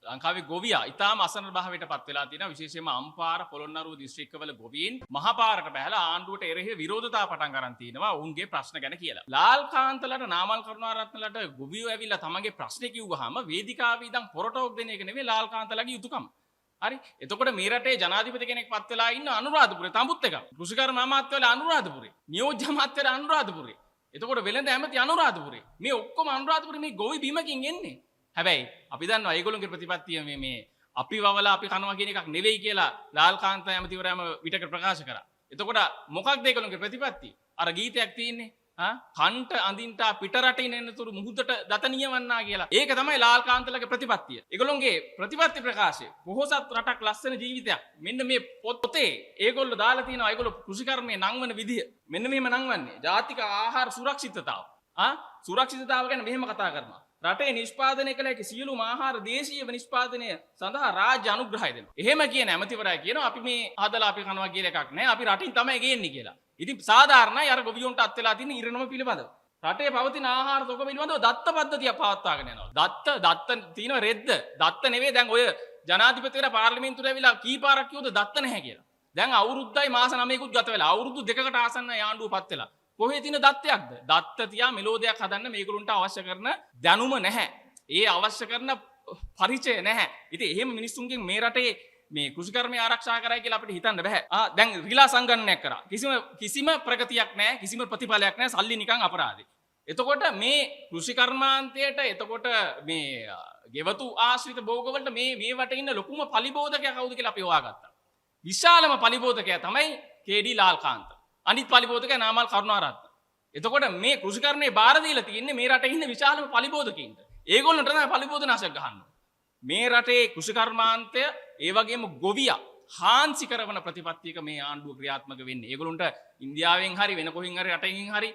ලංකාවේ ගොවියා ඉතාම අසරණ භාවයට පත් වෙලා තියෙනවා. විශේෂයෙන්ම අම්පාර පොළොන්නරුව දිස්ත්‍රික්කවල ගොවීන් මහපාරට බැහැලා ආණ්ඩුවට එරෙහිව විරෝධතා පටන් ගන්න තියෙනවා ඔවුන්ගේ ප්‍රශ්න ගැන කියලා. ලාල් කාන්තලට නාමල් කරුණාරත්නලට ගොවියෝ ඇවිල්ලා තමන්ගේ ප්‍රශ්නේ කිව්වහම වේදිකාවේ ඉඳන් පොරටෝක් දෙන එක නෙවෙයි ලාල් කාන්තලගේ යුතුයකම. හරි. එතකොට මේ රටේ ජනාධිපති කෙනෙක් පත් වෙලා ඉන්න අනුරාධපුරේ තඹුත් එක. කෘෂිකර්ම අමාත්‍යවල අනුරාධපුරේ. නියෝජ්‍ය අමාත්‍යවල අනුරාධපුරේ. එතකොට වෙළඳ ඇමති අනුරාධපුරේ. මේ ඔක්කොම අනුරාධපුරේ මේ ගොවි බිමකින් එන්නේ. හැබැයි අපි දන්නවා ඒගොල්ලෝගේ ප්‍රතිපත්තිය මේ අපි වවලා අපි කනවා කියන එකක් නෙවෙයි කියලා ලාල්කාන්ත ඇමතිවරයාම විටක ප්‍රකාශ කරා. එතකොට මොකක්ද ඒගොල්ලෝගේ ප්‍රතිපත්තිය? අර ගීතයක් තියෙන්නේ. කන්ට අඳින්ට පිට රටින් එනතුරු මුහුදට දත නියවන්නා කියලා. ඒක තමයි ලාල්කාන්තලගේ ප්‍රතිපත්තිය. ඒගොල්ලෝගේ ප්‍රතිපත්ති ප්‍රකාශය පොහොසත් රටක් ලස්සන ජීවිතයක්. මෙන්න මේ පොතේ ඒගොල්ලෝ දාලා තියෙනවා ඒගොල්ලෝ කෘෂිකර්මයේ නංවන විදිය. මෙන්න මෙහෙම නංවන්නේ. ජාතික ආහාර සුරක්ෂිතතාව. සුරක්ෂිතතාව ගැන මෙහෙම කතා කරනවා. රටේ නිෂ්පාදනය කළ හැකි සියලුම ආහාර දේශීය නිෂ්පාදනය සඳහා රාජ්‍ය අනුග්‍රහය දෙනවා. එහෙම කියන ඇමතිවරයා කියනවා අපි මේ හදලා අපි කනවා කියලා එකක් නැහැ. අපි රටින් තමයි ගේන්නේ කියලා. ඉතින් සාධාරණයි අර ගොවියොන්ට අත් වෙලා තියෙන ඉරණම පිළිබඳව. රටේ පවතින ආහාර තොග පිළිබඳව දත්ත පද්ධතිය පවත්වාගෙන යනවා. දත්ත තියෙන රෙද්ද. දත්ත නෙවෙයි දැන් ඔය ජනාධිපතිවරයා පාර්ලිමේන්තුවට ඇවිල්ලා කී පාරක් කිව්වද දත්ත නැහැ කියලා. දැන් අවුරුද්දයි මාස 9කුත් ගත වෙලා. අවුරුදු 2කට ආසන්න ආණ්ඩුවපත් වෙලා. කොහේ තියෙන දත්තයක්ද? දත්ත තියා මෙලෝඩියක් හදන්න මේගොල්ලන්ට අවශ්‍ය කරන දැනුම නැහැ. ඒ අවශ්‍ය කරන පරිචය නැහැ. ඉතින් එහෙම මිනිස්සුන්ගෙන් මේ රටේ මේ කෘෂිකර්මය ආරක්ෂා කරයි කියලා අපිට හිතන්න බෑ. දැන් රිලා සංගණනයක් කරා. කිසිම ප්‍රගතියක් නැහැ. කිසිම ප්‍රතිඵලයක් නැහැ. සල්ලි නිකන් අපරාධේ. එතකොට මේ කෘෂිකර්මාන්තයට එතකොට මේ ගෙවතු ආශ්‍රිත භෝගවලට මේ වටේ ඉන්න ලොකුම පලිබෝධකයා කවුද කියලා අපි හොයාගත්තා. විශාලම පලිබෝධකයා තමයි කේ.ඩී. ලාල්කාන්ත. අනිත් පලිබෝධකයා නාමල් කරුණාරත්න. එතකොට මේ කෘෂිකර්මයේ බාර දීලා තියෙන්නේ මේ රටේ ඉන්න විශාලම පලිබෝධකින්ට. ඒගොල්ලන්ට තමයි පලිබෝධනාශක ගහන්න. මේ රටේ කෘෂිකර්මාන්තය ඒ වගේම ගොවියා හාන්සි කරන ප්‍රතිපත්තියක මේ ආණ්ඩුව ක්‍රියාත්මක වෙන්නේ. ඒගොල්ලන්ට ඉන්දියාවෙන් හරි වෙන කොහින් හරි රටකින් හරි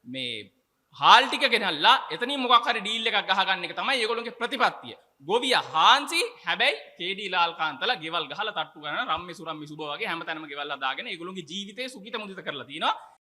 මේ හාල් ටික ගෙනල්ලා එතනින් මොකක් හරි ඩීල් එකක් ගහගන්න එක තමයි ඒගොල්ලන්ගේ ප්‍රතිපත්තිය. ගොවියා හාන්සි හැබැයි කේ.ඩී. ලාල්කාන්තලා ගෙවල් ගහලා තට්ටු කරන රම්මි සුබ වගේ හැමතැනම ගෙවල් හදාගෙන ඒගොල්ලන්ගේ ජීවිතේ සුඛිත මුදිත කරලා තිනවා.